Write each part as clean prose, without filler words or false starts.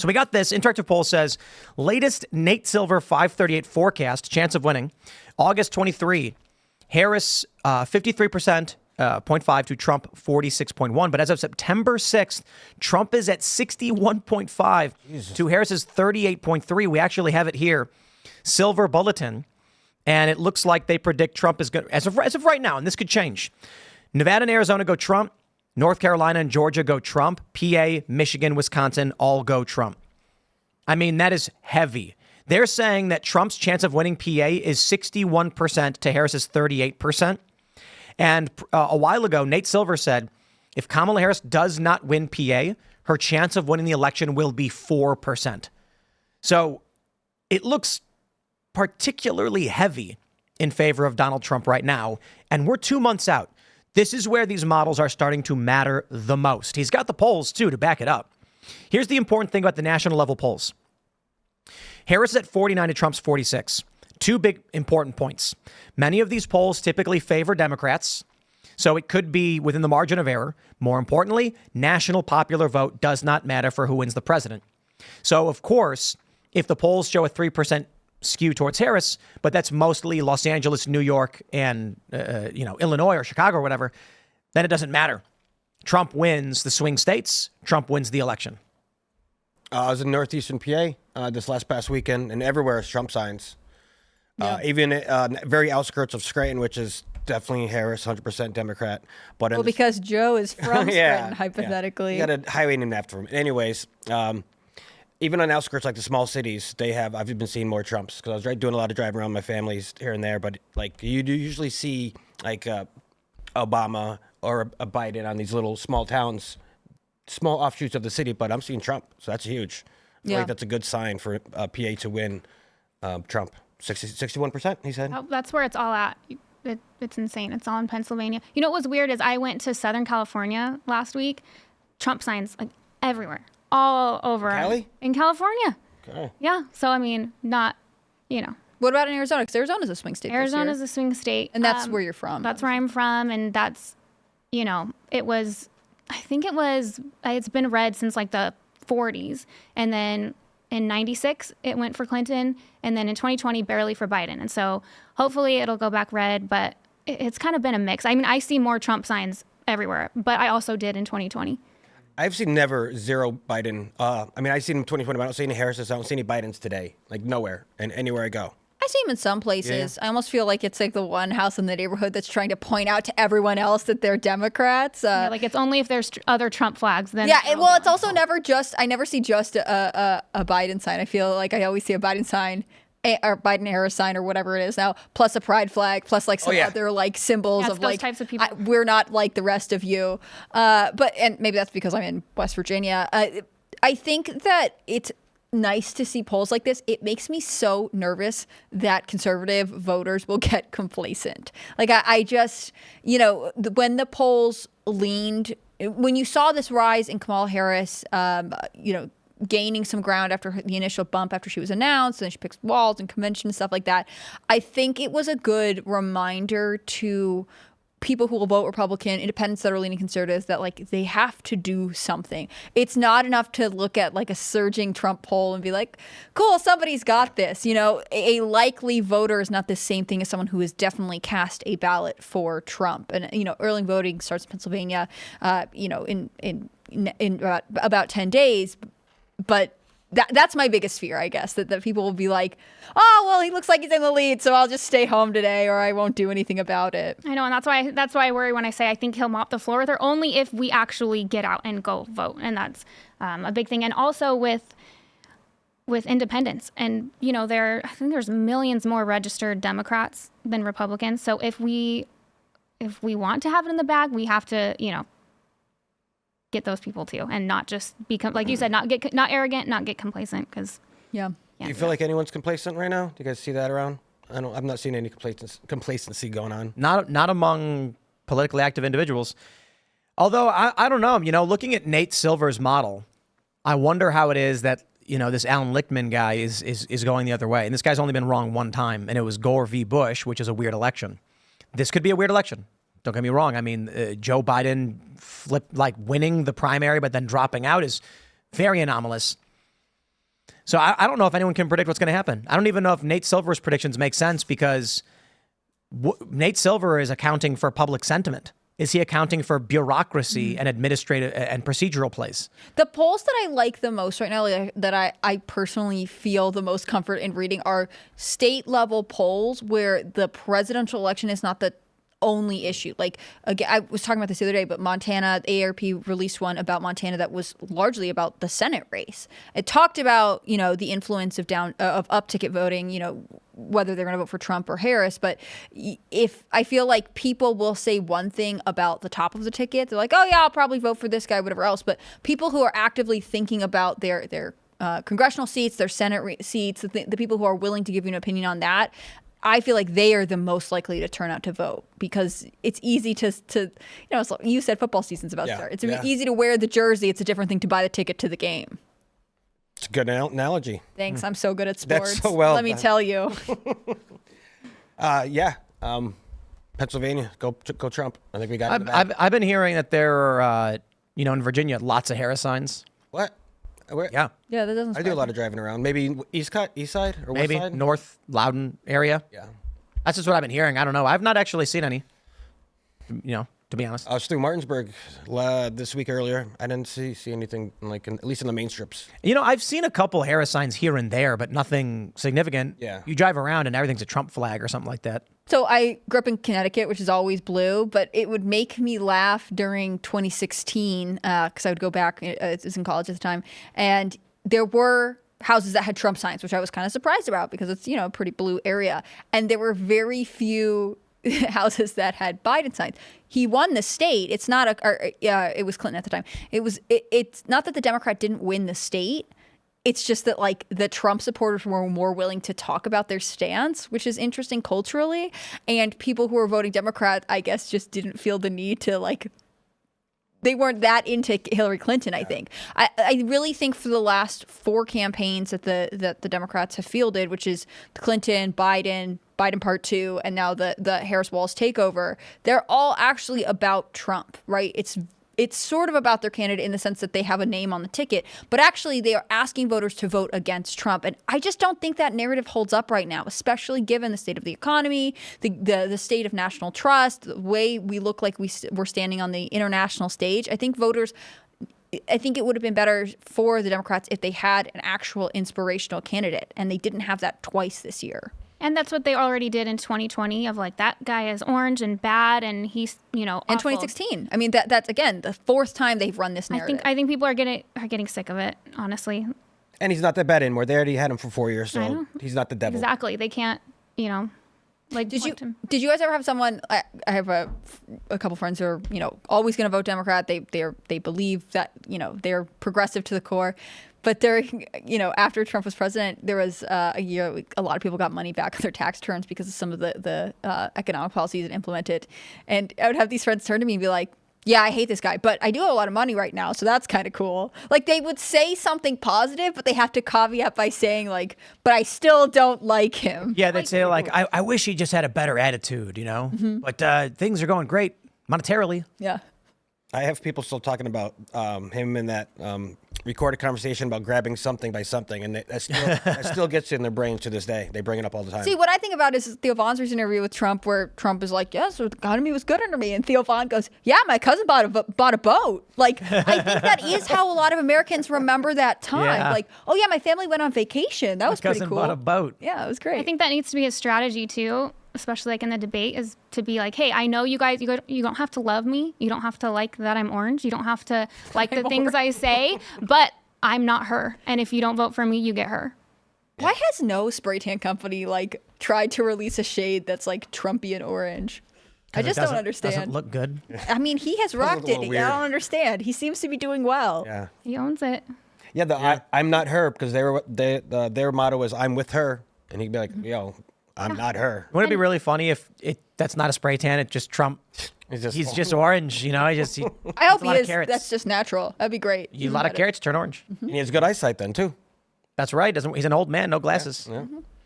So we got this. Interactive poll says, latest Nate Silver 538 forecast, chance of winning, August 23, Harris 53%, 0.5 to Trump 46.1. But as of September 6th, Trump is at 61.5 to Harris's 38.3. We actually have it here. Silver Bulletin. And it looks like they predict Trump is going to, as of right now, and this could change. Nevada and Arizona go Trump. North Carolina and Georgia go Trump. PA, Michigan, Wisconsin all go Trump. I mean, that is heavy. They're saying that Trump's chance of winning PA is 61% to Harris's 38%. And a while ago, Nate Silver said, if Kamala Harris does not win PA, her chance of winning the election will be 4%. So it looks particularly heavy in favor of Donald Trump right now. And we're 2 months out. This is where these models are starting to matter the most. He's got the polls, too, to back it up. Here's the important thing about the national level polls. Harris is at 49 to Trump's 46. Two big important points. Many of these polls typically favor Democrats, so it could be within the margin of error. More importantly, national popular vote does not matter for who wins the president. So, of course, if the polls show a 3% skew towards Harris, but that's mostly Los Angeles, New York, and Illinois or Chicago or whatever, then it doesn't matter. Trump wins the swing states. Trump wins the election. I was in northeastern PA this past weekend, and everywhere is Trump signs. Yeah. Even very outskirts of Scranton, which is definitely Harris, 100% Democrat. But because Joe is from Scranton, hypothetically. You got a highway named after him. Anyways, even on outskirts like the small cities, I've been seeing more Trumps because I was doing a lot of driving around my families here and there. But like you do usually see like Obama or a Biden on these little small towns, small offshoots of the city. But I'm seeing Trump, so that's huge. I feel like that's a good sign for PA to win Trump. 61%, he said. Oh, that's where it's all at. It's insane. It's all in Pennsylvania. You know what was weird is I went to Southern California last week. Trump signs like everywhere. All over. Cali? In California. Okay. Yeah. So, I mean, not, What about in Arizona? Because Arizona's a swing state. Arizona's a swing state. And that's where you're from. That's where I'm from. And that's, it's been red since like the 40s. And then in 96, it went for Clinton. And then in 2020, barely for Biden. And so hopefully it'll go back red. But it's kind of been a mix. I mean, I see more Trump signs everywhere. But I also did in 2020. I've seen zero Biden. I've seen him in 2020, but I don't see any Harris's. I don't see any Bidens today. Like nowhere and anywhere I go. I see him in some places. Yeah. I almost feel like it's like the one house in the neighborhood that's trying to point out to everyone else that they're Democrats. Like it's only if there's other Trump flags. Then it's also never just. I never see just a Biden sign. I feel like I always see a Biden sign. Or Biden-Harris sign or whatever it is now, plus a pride flag, plus like some other like symbols of those like types of people. We're not like the rest of you. And maybe that's because I'm in West Virginia. I think that it's nice to see polls like this. It makes me so nervous that conservative voters will get complacent. Like I just, when the polls leaned, when you saw this rise in Kamala Harris, gaining some ground after the initial bump after she was announced, and then she picks Walz and convention and stuff like that. I think it was a good reminder to people who will vote Republican, independents that are leaning conservative, that like they have to do something. It's not enough to look at like a surging Trump poll and be like, cool, somebody's got this. A likely voter is not the same thing as someone who has definitely cast a ballot for Trump. And early voting starts in Pennsylvania, in about 10 days. But that's my biggest fear, I guess, that people will be like, oh, well, he looks like he's in the lead, so I'll just stay home today or I won't do anything about it. I know, and that's why I worry when I say I think he'll mop the floor with her, only if we actually get out and go vote. And that's a big thing. And also with independents. And, I think there's millions more registered Democrats than Republicans. So if we want to have it in the bag, we have to, get those people too, and not just become, like you said, not arrogant, not get complacent. Because do you feel like anyone's complacent right now? Do you guys see that around? I'm not seeing any complacency going on. Not among politically active individuals. Although I don't know. Looking at Nate Silver's model, I wonder how it is that this Alan Lichtman guy is going the other way. And this guy's only been wrong one time, and it was Gore v. Bush, which is a weird election. This could be a weird election. Don't get me wrong. I mean, Joe Biden winning the primary but then dropping out is very anomalous. So I don't know if anyone can predict what's going to happen. I don't even know if Nate Silver's predictions make sense because Nate Silver is accounting for public sentiment. Is he accounting for bureaucracy and administrative and procedural plays? The polls that I like the most right now, that I personally feel the most comfort in reading, are state level polls where the presidential election is not the only issue. Like, again, I was talking about this the other day, but Montana, AARP released one about Montana that was largely about the Senate race. It talked about, the influence of up ticket voting, whether they're going to vote for Trump or Harris. But if I feel like people will say one thing about the top of the ticket, they're like, oh yeah, I'll probably vote for this guy, whatever else. But people who are actively thinking about their congressional seats, their Senate seats, the people who are willing to give you an opinion on that, I feel like they are the most likely to turn out to vote because it's easy to you said football season's about to start. It's easy to wear the jersey. It's a different thing to buy the ticket to the game. It's a good analogy. Thanks. I'm so good at sports. That's so well Let me tell you. Pennsylvania, go Trump. I think we got it. I've been hearing that there are, in Virginia, lots of Harris signs. What? Where? Yeah. Yeah, that doesn't. I do a lot of driving around. Maybe east side or Maybe west side? North Loudon area. Yeah. That's just what I've been hearing. I don't know. I've not actually seen any, to be honest. I was through Martinsburg this week earlier. I didn't see anything at least in the main strips. I've seen a couple Harris signs here and there, but nothing significant. Yeah. You drive around and everything's a Trump flag or something like that. So I grew up in Connecticut, which is always blue, but it would make me laugh during 2016 because I would go back. I was in college at the time, and there were houses that had Trump signs, which I was kind of surprised about because it's, a pretty blue area. And there were very few houses that had Biden signs. He won the state. It's not it was Clinton at the time. It's not that the Democrat didn't win the state. It's just that the Trump supporters were more willing to talk about their stance, which is interesting culturally. And people who were voting Democrat, I guess, just didn't feel the need to they weren't that into Hillary Clinton, I think. I really think for the last 4 campaigns that the Democrats have fielded, which is Clinton, Biden Part 2, and now the Harris-Walz takeover, they're all actually about Trump, right? It's sort of about their candidate in the sense that they have a name on the ticket, but actually they are asking voters to vote against Trump. And I just don't think that narrative holds up right now, especially given the state of the economy, the state of national trust, the way we look like we're standing on the international stage. I think it would have been better for the Democrats if they had an actual inspirational candidate, and they didn't have that twice this year. And that's what they already did in 2020 of that guy is orange and bad and he's, awful. In 2016. I mean, that's, again, the 4th time they've run this narrative. I think people are getting sick of it, honestly. And he's not that bad anymore. They already had him for 4 years, so he's not the devil. Exactly. They can't, Did you guys ever have someone? I have a couple friends who are always going to vote Democrat. They believe that they're progressive to the core. But after Trump was president, there was a year a lot of people got money back on their tax returns because of some of the economic policies it implemented. And I would have these friends turn to me and be like, yeah, I hate this guy, but I do have a lot of money right now, so that's kind of cool. They would say something positive, but they have to caveat by saying but I still don't like him. Yeah, they'd say I wish he just had a better attitude, Mm-hmm. But things are going great monetarily. Yeah. I have people still talking about him in that recorded conversation about grabbing something by something, and that still gets in their brains to this day. They bring it up all the time. See, what I think about is Theo Von's recent interview with Trump, where Trump is like, "Yes, the economy was good under me," and Theo Von goes, "Yeah, my cousin bought a boat." I think that is how a lot of Americans remember that time. Yeah. Oh yeah, my family went on vacation. That was pretty cousin cool. bought a boat. Yeah, it was great. I think that needs to be a strategy too, especially in the debate, is to be like, hey, I know you guys, you don't have to love me. You don't have to like that I'm orange. You don't have to like the things I say, but I'm not her. And if you don't vote for me, you get her. Why has no spray tan company tried to release a shade that's Trumpian orange? I just don't understand. Doesn't look good. I mean, he has rocked it. I don't understand. He seems to be doing well. Yeah. He owns it. Yeah, I'm not her, because their motto is I'm with her, and he'd be like, I'm not her. Wouldn't it be really funny if that's not a spray tan? It's just Trump. He's just orange, I hope he is. That's just natural. That'd be great. A lot of carrots turn orange. And he has good eyesight then too. That's right. He's an old man, no glasses.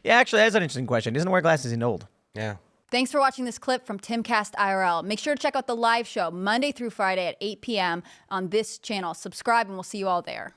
Yeah, actually, that's an interesting question. He doesn't wear glasses. He's old. Yeah. Thanks for watching this clip from Timcast IRL. Make sure to check out the live show Monday through Friday at 8 p.m. on this channel. Subscribe, and we'll see you all there.